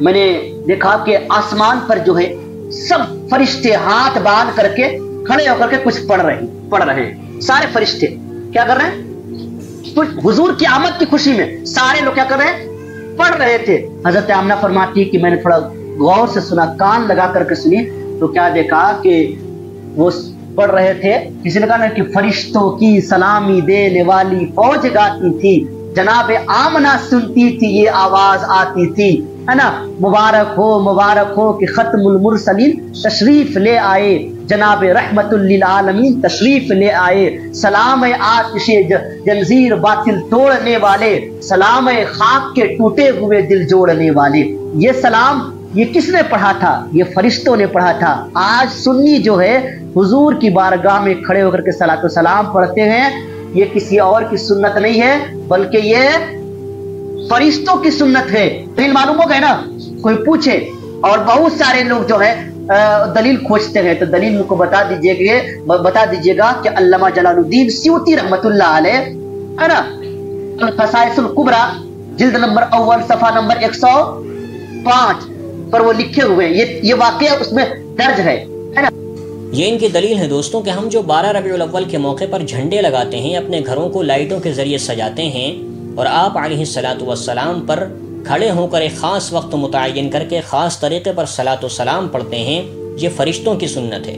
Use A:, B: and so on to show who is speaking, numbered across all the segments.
A: میں نے دیکھا کہ آسمان پر جو ہے سب فرشتے ہاتھ باندھ کر کے کھڑے ہو کر کے کچھ پڑھ رہے ہیں. سارے فرشتے کیا کر رہے ہیں؟ کچھ حضور کی آمد کی خوشی میں سارے لوگ کیا کر رہے ہیں؟ پڑھ رہے تھے. حضرت آمنہ فرماتی کہ میں نے تھوڑا غور سے سنا، کان لگا کر کے سنی، تو کیا دیکھا کہ وہ پڑھ رہے تھے. کسی نے کہا نا کہ فرشتوں کی سلامی دینے والی فوج گاتی تھی، جناب آمنہ سنتی تھی یہ آواز آتی تھی، ہے نا. مبارک ہو کہ ختم المرسلین تشریف لے آئے، جناب رحمت للعالمین تشریف لے آئے. سلام آتش جنزیر باطل توڑنے والے، سلام خاک کے ٹوٹے ہوئے دل جوڑنے والے. یہ سلام یہ کس نے پڑھا تھا؟ یہ فرشتوں نے پڑھا تھا. آج سنی جو ہے حضور کی بارگاہ میں کھڑے ہو کر کے صلاۃ و سلام پڑھتے ہیں، یہ کسی اور کی سنت نہیں ہے بلکہ یہ فرشتوں کی سنت ہے. دلیل معلوم ہو گئے نا؟ کوئی پوچھے اور بہت سارے لوگ جو ہے دلیل کھوجتے ہیں، تو دلیل ان کو بتا دیجیے گا کہ علامہ جلال الدین سیوطی رحمۃ اللہ علیہ، ہے نا، الخصائص الکبریٰ جلد نمبر اول صفحہ نمبر 105 پر وہ لکھے ہوئے ہیں. یہ واقعہ اس میں درج ہے نا.
B: یہ ان کی دلیل ہے دوستوں کہ ہم جو 12 ربیع الاول کے موقع پر جھنڈے لگاتے ہیں، اپنے گھروں کو لائٹوں کے ذریعے سجاتے ہیں، اور آپ علیہ الصلاۃ والسلام پر کھڑے ہو کر ایک خاص وقت متعین کر کے خاص طریقے پر صلاۃ و سلام پڑھتے ہیں، یہ فرشتوں کی سنت ہے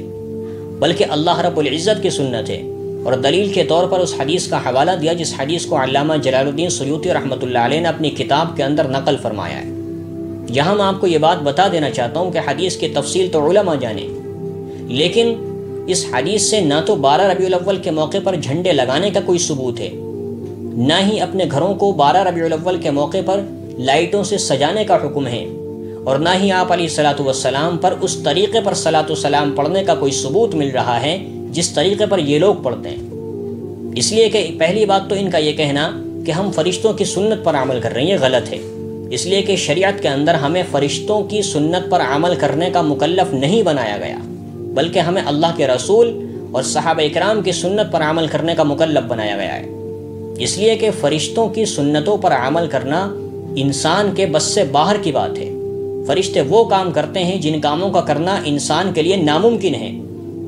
B: بلکہ اللہ رب العزت کی سنت ہے. اور دلیل کے طور پر اس حدیث کا حوالہ دیا جس حدیث کو علامہ جلال الدین سیوطی رحمۃ اللہ علیہ نے اپنی کتاب کے اندر نقل فرمایا ہے. یہاں میں آپ کو یہ بات بتا دینا چاہتا ہوں کہ حدیث کی تفصیل تو علماء جانے، لیکن اس حدیث سے نہ تو 12 ربیع الاول کے موقع پر جھنڈے لگانے کا کوئی ثبوت ہے، نہ ہی اپنے گھروں کو 12 ربیع الاول کے موقع پر لائٹوں سے سجانے کا حکم ہے، اور نہ ہی آپ علیہ الصلاۃ والسلام پر اس طریقے پر صلاۃ و سلام پڑھنے کا کوئی ثبوت مل رہا ہے جس طریقے پر یہ لوگ پڑھتے ہیں. اس لیے کہ پہلی بات تو ان کا یہ کہنا کہ ہم فرشتوں کی سنت پر عمل کر رہے ہیں، یہ غلط ہے. اس لیے کہ شریعت کے اندر ہمیں فرشتوں کی سنت پر عمل کرنے کا مکلف نہیں بنایا گیا، بلکہ ہمیں اللہ کے رسول اور صحابہ اکرام کی سنت پر عمل کرنے کا مکلف بنایا گیا ہے. اس لیے کہ فرشتوں کی سنتوں پر عمل کرنا انسان کے بس سے باہر کی بات ہے. فرشتے وہ کام کرتے ہیں جن کاموں کا کرنا انسان کے لیے ناممکن ہے،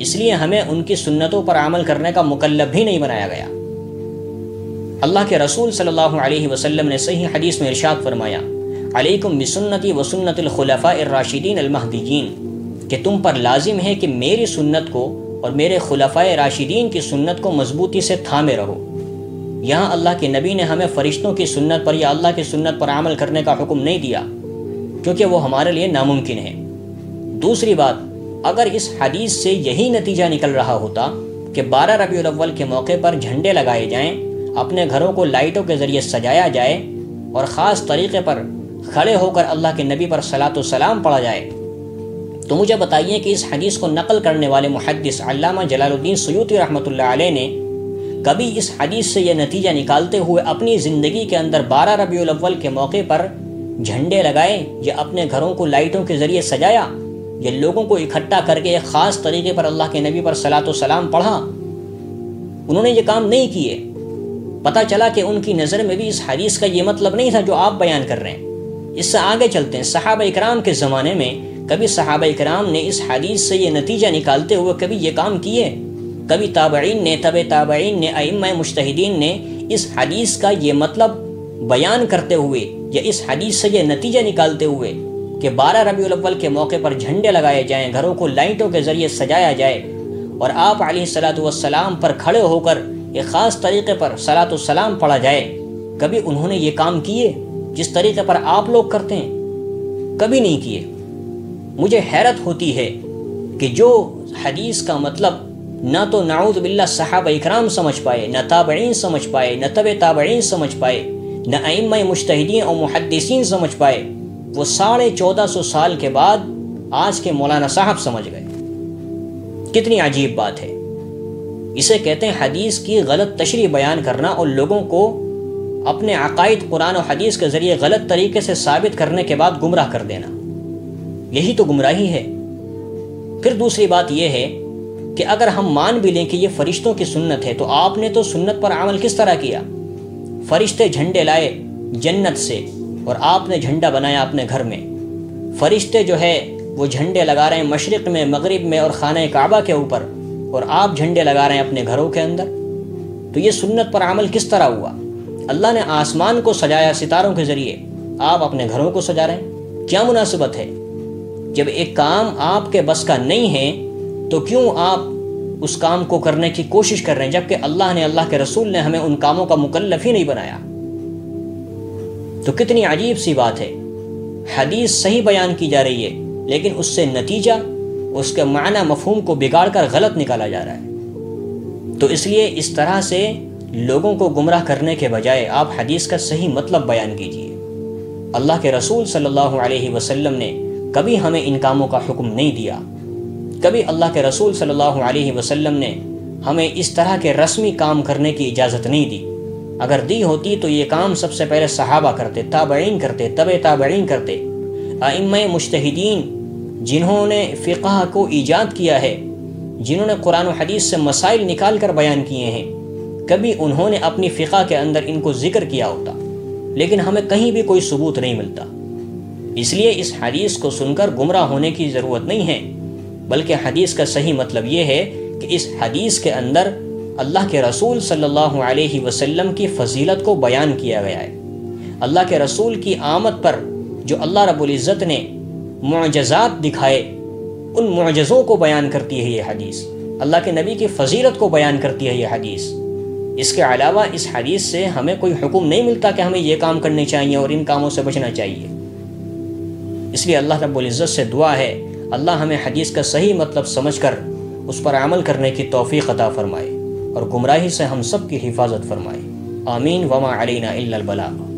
B: اس لیے ہمیں ان کی سنتوں پر عمل کرنے کا مکلف بھی نہیں بنایا گیا. اللہ کے رسول صلی اللہ علیہ وسلم نے صحیح حدیث میں ارشاد فرمایا، علیکم بسنتی و سنت الخلفاء الراشدین المہدیین، کہ تم پر لازم ہے کہ میری سنت کو اور میرے خلفاء راشدین کی سنت کو مضبوطی سے تھامے رہو. یہاں اللہ کے نبی نے ہمیں فرشتوں کی سنت پر یا اللہ کی سنت پر عمل کرنے کا حکم نہیں دیا، کیونکہ وہ ہمارے لیے ناممکن ہے. دوسری بات، اگر اس حدیث سے یہی نتیجہ نکل رہا ہوتا کہ 12 ربیع الاول کے موقع پر جھنڈے لگائے جائیں، اپنے گھروں کو لائٹوں کے ذریعے سجایا جائے اور خاص طریقے پر کھڑے ہو کر اللہ کے نبی پر صلاۃ و سلام پڑھا جائے، تو مجھے بتائیے کہ اس حدیث کو نقل کرنے والے محدث علامہ جلال الدین سیوطی رحمۃ اللہ علیہ نے کبھی اس حدیث سے یہ نتیجہ نکالتے ہوئے اپنی زندگی کے اندر 12 ربیع الاول کے موقع پر جھنڈے لگائے یا اپنے گھروں کو لائٹوں کے ذریعے سجایا یا لوگوں کو اکٹھا کر کے ایک خاص طریقے پر اللہ کے نبی پر صلاۃ و سلام پڑھا؟ انہوں نے یہ کام نہیں کیے. پتہ چلا کہ ان کی نظر میں بھی اس حدیث کا یہ مطلب نہیں تھا جو آپ بیان کر رہے ہیں. اس سے آگے چلتے ہیں. صحابہ اکرام کے زمانے میں کبھی صحابہ اکرام نے اس حدیث سے یہ نتیجہ نکالتے ہوئے کبھی یہ کام کیے؟ کبھی تابعین نے، تبع تابعین نے، ائمہ مجتہدین نے اس حدیث کا یہ مطلب بیان کرتے ہوئے یا اس حدیث سے یہ نتیجہ نکالتے ہوئے کہ 12 ربیع الاول کے موقع پر جھنڈے لگائے جائیں، گھروں کو لائٹوں کے ذریعے سجایا جائے اور آپ علیہ الصلاۃ والسلام پر کھڑے ہو کر ایک خاص طریقے پر صلاۃ و سلام پڑھا جائے، کبھی انہوں نے یہ کام کیے جس طریقے پر آپ لوگ کرتے ہیں؟ کبھی نہیں کیے. مجھے حیرت ہوتی ہے کہ جو حدیث کا مطلب نہ تو نعوذ باللہ صحابہ اکرام سمجھ پائے، نہ تابعین سمجھ پائے، نہ تبع تابعین سمجھ پائے، نہ ائمہ مجتہدین اور محدثین سمجھ پائے، وہ 1450 سال کے بعد آج کے مولانا صاحب سمجھ گئے. کتنی عجیب بات ہے. اسے کہتے ہیں حدیث کی غلط تشریح بیان کرنا اور لوگوں کو اپنے عقائد قرآن و حدیث کے ذریعے غلط طریقے سے ثابت کرنے کے بعد گمراہ کر دینا. یہی تو گمراہی ہے. پھر دوسری بات یہ ہے کہ اگر ہم مان بھی لیں کہ یہ فرشتوں کی سنت ہے تو آپ نے تو سنت پر عمل کس طرح کیا؟ فرشتے جھنڈے لائے جنت سے اور آپ نے جھنڈا بنایا اپنے گھر میں. فرشتے جو ہے وہ جھنڈے لگا رہے ہیں مشرق میں، مغرب میں اور خانہ کعبہ کے اوپر، اور آپ جھنڈے لگا رہے ہیں اپنے گھروں کے اندر، تو یہ سنت پر عمل کس طرح ہوا؟ اللہ نے آسمان کو سجایا ستاروں کے ذریعے، آپ اپنے گھروں کو سجا رہے ہیں، کیا مناسبت ہے؟ جب ایک کام آپ کے بس کا نہیں ہے تو کیوں آپ اس کام کو کرنے کی کوشش کر رہے ہیں، جبکہ اللہ نے، اللہ کے رسول نے ہمیں ان کاموں کا مکلف ہی نہیں بنایا؟ تو کتنی عجیب سی بات ہے، حدیث صحیح بیان کی جا رہی ہے لیکن اس سے نتیجہ، اس کے معنی مفہوم کو بگاڑ کر غلط نکالا جا رہا ہے۔ تو اس لیے اس طرح سے لوگوں کو گمراہ کرنے کے بجائے آپ حدیث کا صحیح مطلب بیان کیجیے۔ اللہ کے رسول صلی اللہ علیہ وسلم نے کبھی ہمیں ان کاموں کا حکم نہیں دیا، کبھی اللہ کے رسول صلی اللہ علیہ وسلم نے ہمیں اس طرح کے رسمی کام کرنے کی اجازت نہیں دی۔ اگر دی ہوتی تو یہ کام سب سے پہلے صحابہ کرتے، تابعین کرتے، تبع تابعین کرتے، ائمہ مجتہدین جنہوں نے فقہ کو ایجاد کیا ہے، جنہوں نے قرآن و حدیث سے مسائل نکال کر بیان کیے ہیں، کبھی انہوں نے اپنی فقہ کے اندر ان کو ذکر کیا ہوتا، لیکن ہمیں کہیں بھی کوئی ثبوت نہیں ملتا۔ اس لیے اس حدیث کو سن کر گمراہ ہونے کی ضرورت نہیں ہے، بلکہ حدیث کا صحیح مطلب یہ ہے کہ اس حدیث کے اندر اللہ کے رسول صلی اللہ علیہ وسلم کی فضیلت کو بیان کیا گیا ہے۔ اللہ کے رسول کی آمد پر جو اللہ رب العزت نے معجزات دکھائے، ان معجزوں کو بیان کرتی ہے یہ حدیث، اللہ کے نبی کی فضیلت کو بیان کرتی ہے یہ حدیث۔ اس کے علاوہ اس حدیث سے ہمیں کوئی حکم نہیں ملتا کہ ہمیں یہ کام کرنے چاہیے اور ان کاموں سے بچنا چاہیے۔ اس لیے اللہ رب العزت سے دعا ہے اللہ ہمیں حدیث کا صحیح مطلب سمجھ کر اس پر عمل کرنے کی توفیق عطا فرمائے اور گمراہی سے ہم سب کی حفاظت فرمائے۔ آمین۔ وما علینا الا البلاغ۔